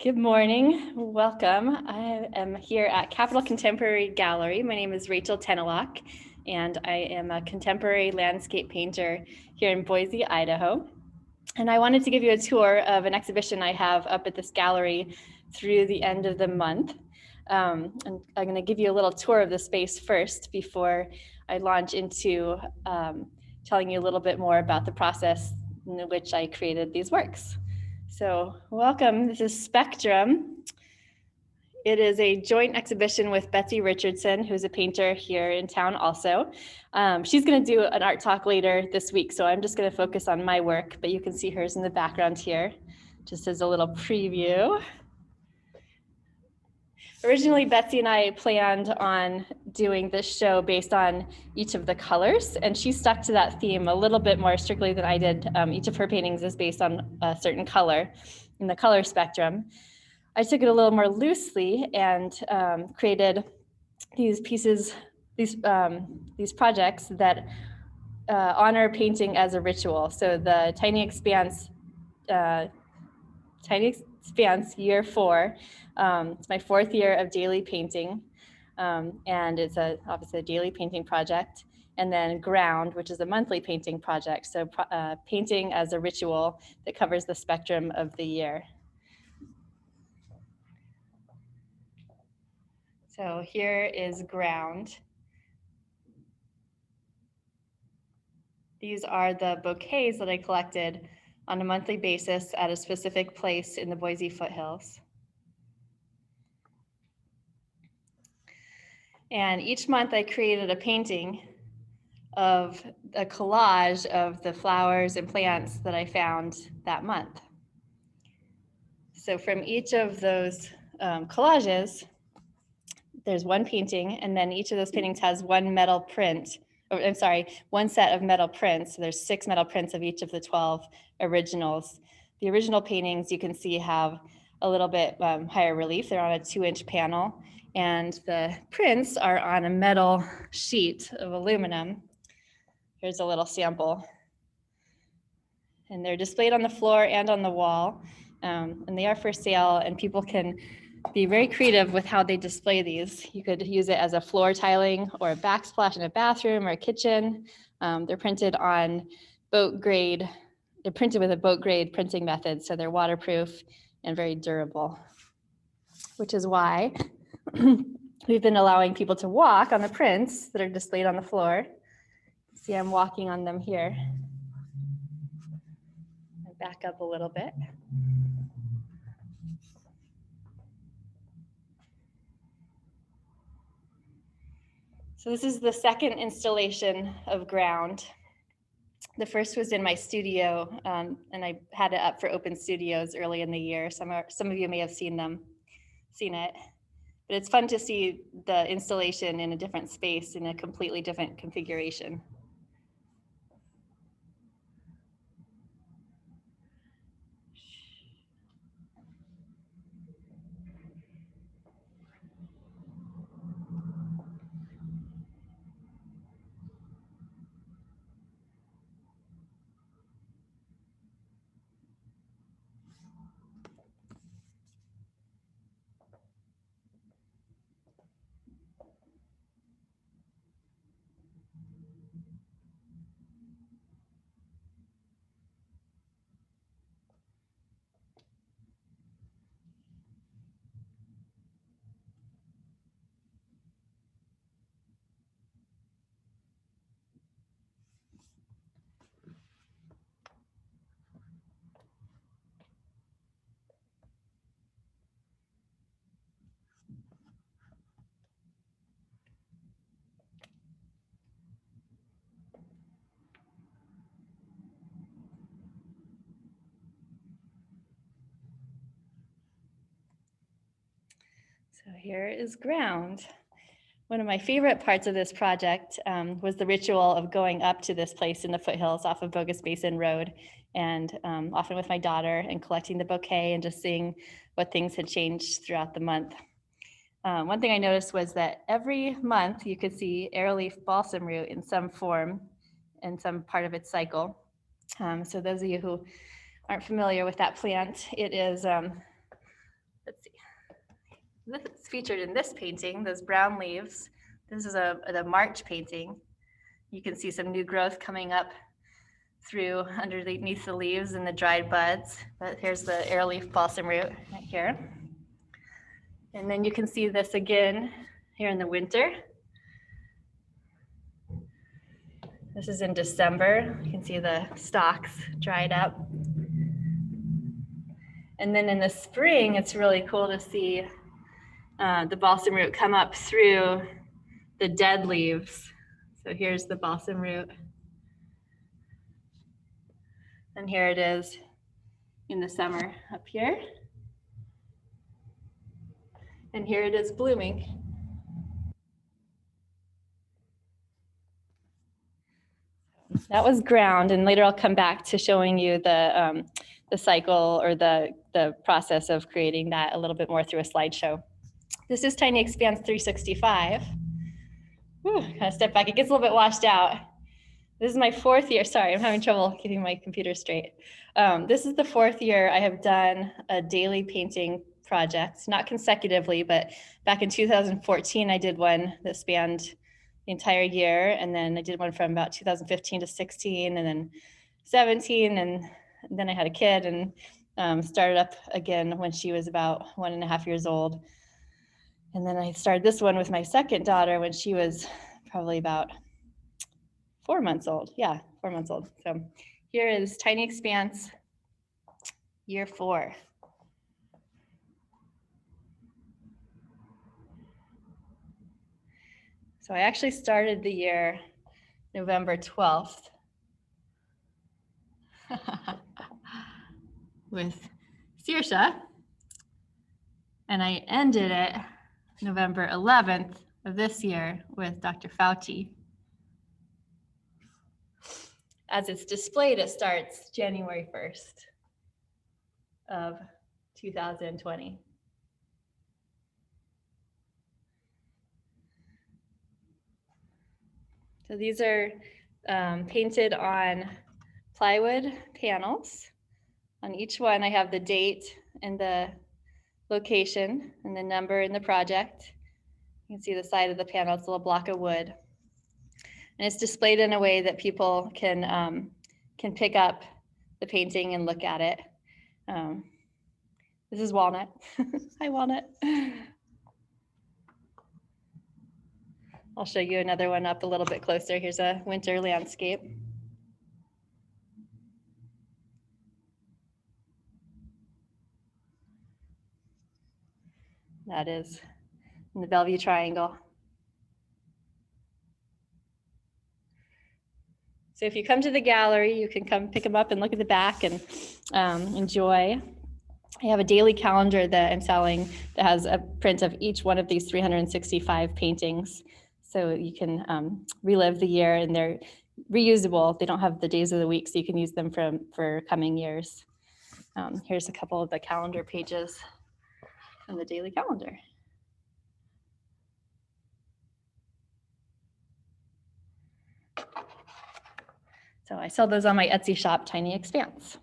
Good morning, welcome. I am here at Capitol Contemporary Gallery. My name is Rachel Teannalach, and I am a contemporary landscape painter here in Boise, Idaho. And I wanted to give you a tour of an exhibition I have up at this gallery through the end of the month. And I'm going to give you a little tour of the space first before I launch into telling you a little bit more about the process in which I created these works. So welcome, this is Spectrum. It is a joint exhibition with Betsy Richardson, who's a painter here in town also. She's going to do an art talk later this week, so I'm just going to focus on my work, but you can see hers in the background here, just as a little preview. Originally, Betsy and I planned on doing this show based on each of the colors, and she stuck to that theme a little bit more strictly than I did. Each of her paintings is based on a certain color in the color spectrum. I took it a little more loosely and created these pieces, these projects that honor painting as a ritual. So the tinyExpanse Year 4. It's my 4th year of daily painting, and it's obviously a daily painting project. And then Ground, which is a monthly painting project. So painting as a ritual that covers the spectrum of the year. So here is Ground. These are the bouquets that I collected on a monthly basis at a specific place in the Boise foothills. And each month I created a painting of a collage of the flowers and plants that I found that month. So from each of those collages, there's one painting, and then each of those paintings has one metal print. One set of metal prints. So there's 6 metal prints of each of the 12 originals. The original paintings you can see have a little bit higher relief. They're on a 2-inch panel, and the prints are on a metal sheet of aluminum. Here's a little sample. And they're displayed on the floor and on the wall, and they are for sale, and people can be very creative with how they display these. You could use it as a floor tiling or a backsplash in a bathroom or a kitchen. They're printed on boat grade. They're printed with a boat grade printing method, so they're waterproof and very durable, which is why we've been allowing people to walk on the prints that are displayed on the floor. See, I'm walking on them here. I'll back up a little bit. So this is the second installation of Ground. The first was in my studio, and I had it up for open studios early in the year. Some of you may have seen it. But it's fun to see the installation in a different space, in a completely different configuration. So here is Ground. One of my favorite parts of this project was the ritual of going up to this place in the foothills off of Bogus Basin Road, and often with my daughter, and collecting the bouquet and just seeing what things had changed throughout the month. One thing I noticed was that every month you could see arrowleaf balsam root in some form in some part of its cycle. So those of you who aren't familiar with that plant, it is let's see. This is featured in this painting, those brown leaves. This is the March painting. You can see some new growth coming up through underneath the leaves and the dried buds. But here's the arrowleaf balsam root right here. And then you can see this again here in the winter. This is in December. You can see the stalks dried up. And then in the spring, it's really cool to see the balsam root come up through the dead leaves. So here's the balsam root. And here it is in the summer up here. And here it is blooming. That was ground, and later I'll come back to showing you the cycle or the process of creating that a little bit more through a slideshow. This is tinyExpanse365. Kind of step back, it gets a little bit washed out. This is my 4th year. Sorry, I'm having trouble keeping my computer straight. This is the 4th year I have done a daily painting project, not consecutively, but back in 2014, I did one that spanned the entire year. And then I did one from about 2015 to 16 and then 17. And then I had a kid and started up again when she was about 1.5 years old. And then I started this one with my second daughter when she was probably about 4 months old. Yeah, 4 months old. So here is Tiny Expanse year 4. So I actually started the year November 12th with Saoirse, and I ended it November 11th of this year with Dr. Fauci. As it's displayed, it starts January 1st of 2020. So these are painted on plywood panels. On each one, I have the date and the location and the number in the project. You can see the side of the panel, it's a little block of wood. And it's displayed in a way that people can pick up the painting and look at it. This is Walnut. Hi, Walnut. I'll show you another one up a little bit closer. Here's a winter landscape. That is in the Bellevue Triangle. So if you come to the gallery, you can come pick them up and look at the back and enjoy. I have a daily calendar that I'm selling that has a print of each one of these 365 paintings. So you can relive the year, and they're reusable. They don't have the days of the week, so you can use them for coming years. Here's a couple of the calendar pages from the daily calendar. So I sell those on my Etsy shop, Tiny Expanse.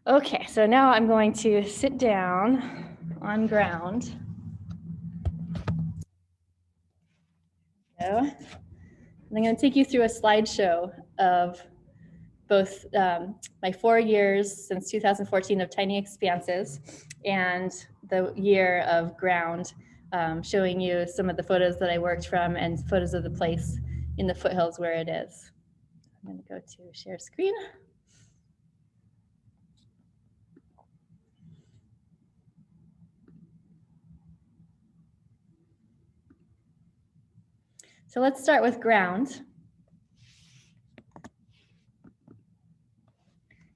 Okay, so now I'm going to sit down on ground. And I'm going to take you through a slideshow of both my 4 years since 2014 of Tiny Expanses and the year of ground, showing you some of the photos that I worked from and photos of the place in the foothills where it is. I'm going to go to share screen. So let's start with ground.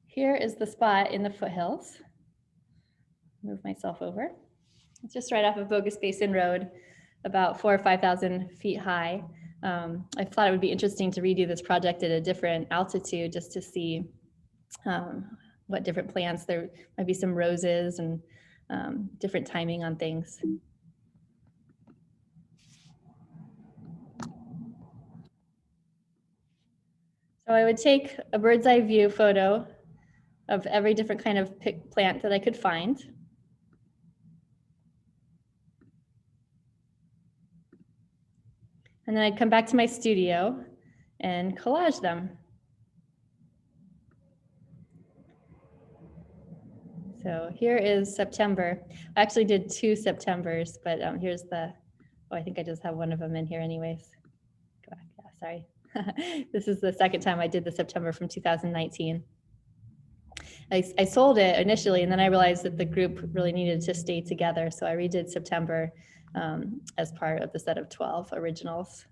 Here is the spot in the foothills. Move myself over. It's just right off of Bogus Basin Road, about 4,000 or 5,000 feet high. I thought it would be interesting to redo this project at a different altitude just to see what different plants. There might be some roses and different timing on things. So I would take a bird's eye view photo of every different kind of plant that I could find. And then I'd come back to my studio and collage them. So here is September. I actually did 2 Septembers, but here's the, oh, I think I just have one of them in here anyways. Go back, yeah, sorry. This is the second time I did the September from 2019. I sold it initially, and then I realized that the group really needed to stay together. So I redid September as part of the set of 12 originals.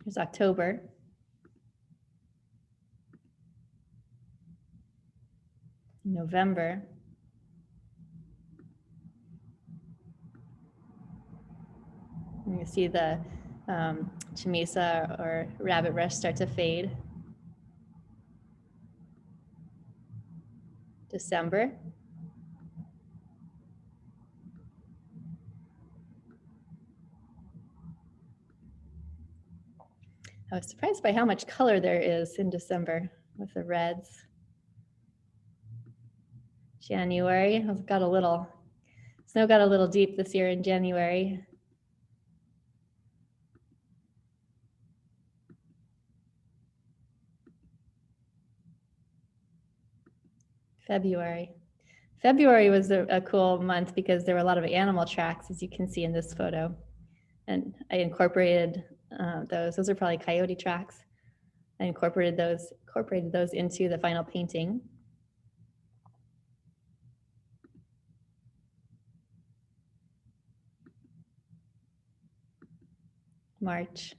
Here's October. November. You can see the chamisa or rabbit rush start to fade. December. I was surprised by how much color there is in December with the reds. January, snow got a little deep this year in January. February. February was a cool month because there were a lot of animal tracks, as you can see in this photo. And I incorporated those. Those are probably coyote tracks. I incorporated those into the final painting. March.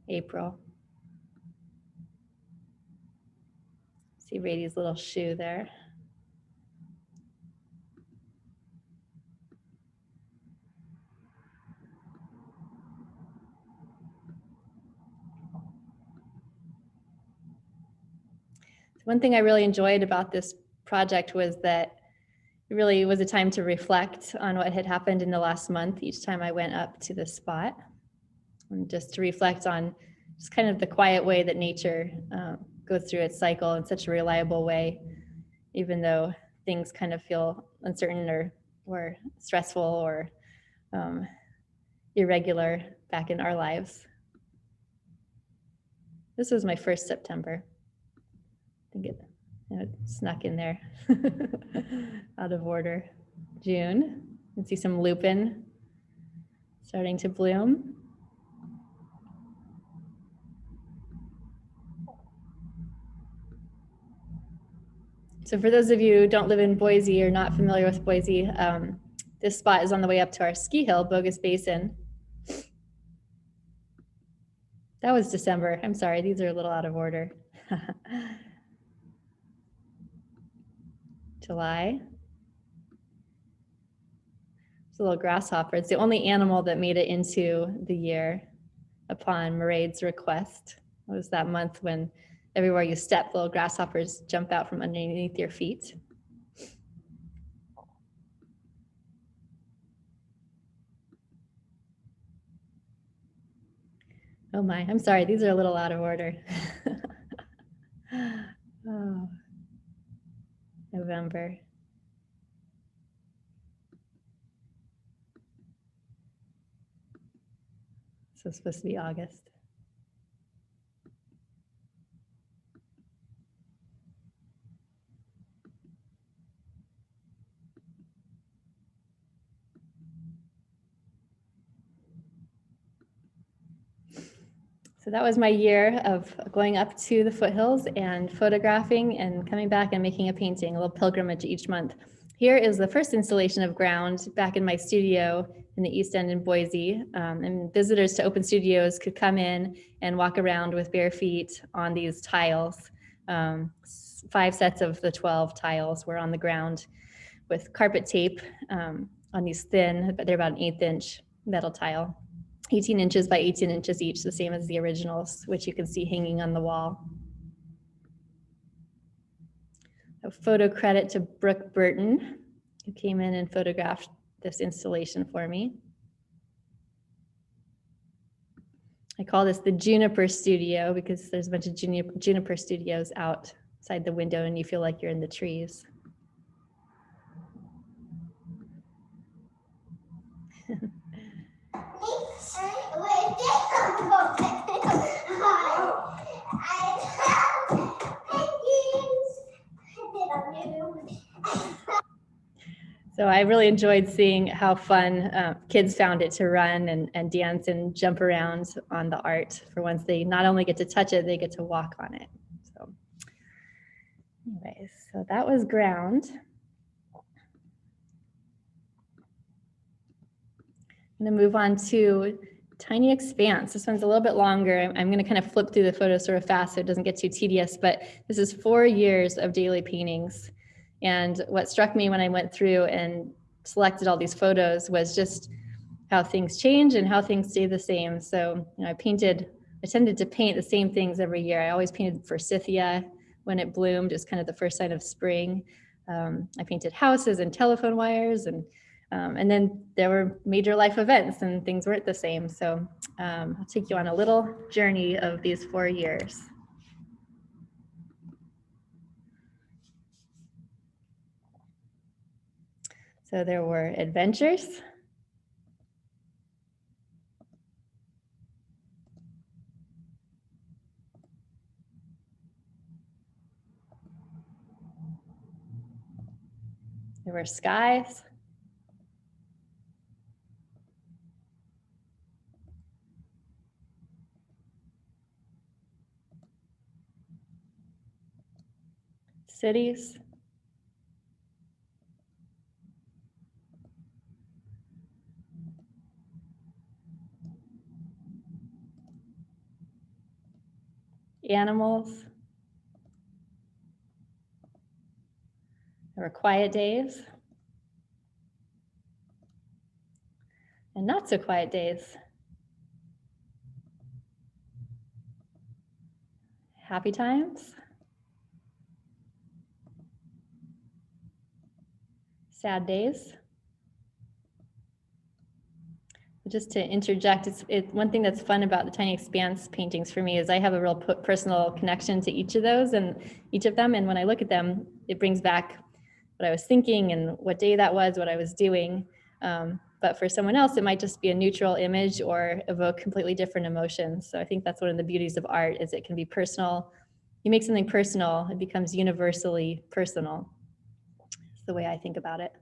April. See Rady's little shoe there. One thing I really enjoyed about this project was that it really was a time to reflect on what had happened in the last month each time I went up to the spot, and just to reflect on just kind of the quiet way that nature goes through its cycle in such a reliable way, even though things kind of feel uncertain or stressful or irregular back in our lives. This was my first September. I think it snuck in there out of order. June, you can see some lupin starting to bloom. So for those of you who don't live in Boise or not familiar with Boise, this spot is on the way up to our ski hill, Bogus Basin. That was December. I'm sorry, these are a little out of order. July. It's a little grasshopper. It's the only animal that made it into the year upon Mairead's request. It was that month when everywhere you step, little grasshoppers jump out from underneath your feet. Oh my, I'm sorry, these are a little out of order. Oh. November. So it's supposed to be August. So that was my year of going up to the foothills and photographing and coming back and making a painting, a little pilgrimage each month. Here is the first installation of ground back in my studio in the East End in Boise. And visitors to open studios could come in and walk around with bare feet on these tiles. 5 sets of the 12 tiles were on the ground with carpet tape on these thin, but they're about an 1/8 inch metal tile. 18 inches by 18 inches each, the same as the originals, which you can see hanging on the wall. A photo credit to Brooke Burton, who came in and photographed this installation for me. I call this the juniper studio because there's a bunch of juniper studios outside the window and you feel like you're in the trees. So I really enjoyed seeing how fun kids found it to run and dance and jump around on the art. For once they not only get to touch it, they get to walk on it. So anyways, so that was ground. I'm going to move on to Tiny Expanse. This one's a little bit longer. I'm going to kind of flip through the photos sort of fast so it doesn't get too tedious, but this is 4 years of daily paintings. And what struck me when I went through and selected all these photos was just how things change and how things stay the same. So I tended to paint the same things every year. I always painted forsythia when it bloomed, just kind of the first sign of spring. I painted houses and telephone wires and then there were major life events and things weren't the same. So I'll take you on a little journey of these 4 years. So there were adventures. There were skies. Cities. Animals. There were quiet days. And not so quiet days. Happy times. Sad days. Just to interject, one thing that's fun about the Tiny Expanse paintings for me is I have a real personal connection to each of those and each of them. And when I look at them, it brings back what I was thinking and what day that was, what I was doing. But for someone else, it might just be a neutral image or evoke completely different emotions. So I think that's one of the beauties of art is it can be personal. You make something personal, it becomes universally personal. That's the way I think about it.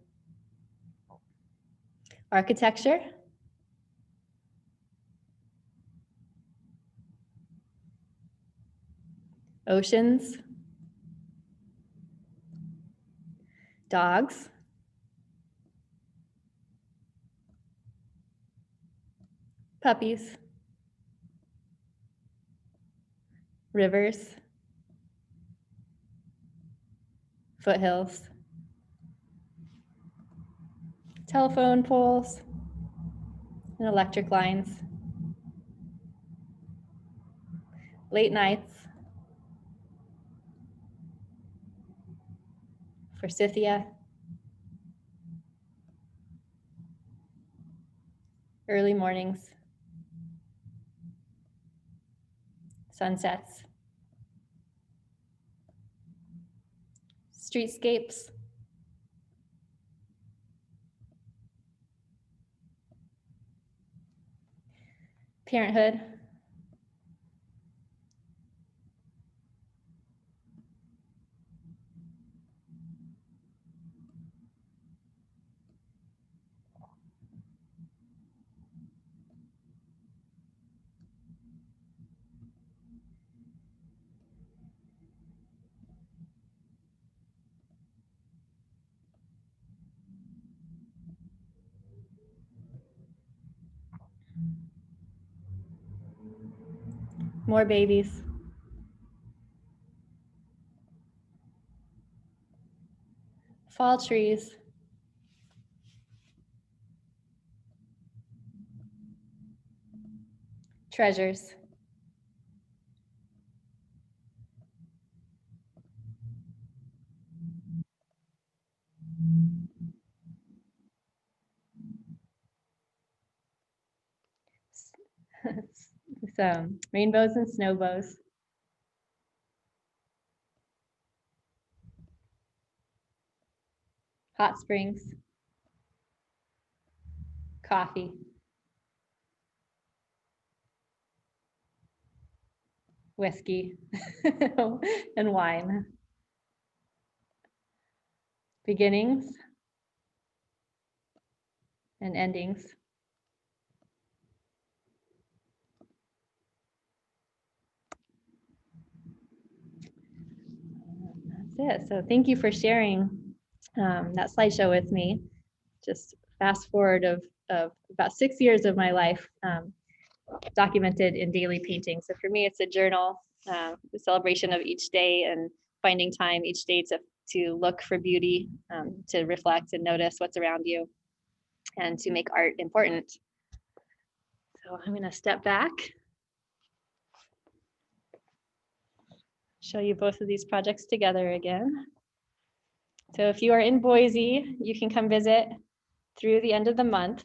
Architecture. Oceans. Dogs. Puppies. Rivers. Foothills. Telephone poles and electric lines. Late nights. Forsythia. Early mornings. Sunsets. Streetscapes. Parenthood. More babies. Fall trees. Treasures. Rainbows and snowbows. Hot springs. Coffee. Whiskey and wine. Beginnings and endings. That's it. So thank you for sharing that slideshow with me. Just fast forward of about 6 years of my life documented in daily painting. So for me, it's a journal, the celebration of each day and finding time each day to look for beauty, to reflect and notice what's around you, and to make art important. So I'm going to step back, show you both of these projects together again. So if you are in Boise, you can come visit through the end of the month,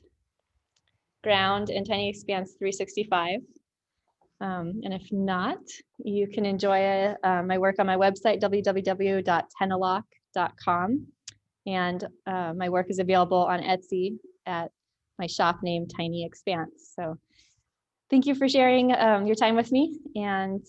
Ground and tinyExpanse365. And if not, you can enjoy my work on my website, www.tinyExpanse365Y4.com. And my work is available on Etsy at my shop name, tinyExpanse. So thank you for sharing your time with me, and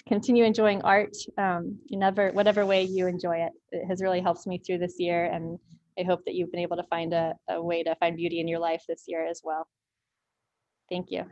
continue enjoying art in whatever way you enjoy it. It has really helped me through this year, and I hope that you've been able to find a way to find beauty in your life this year as well. Thank you.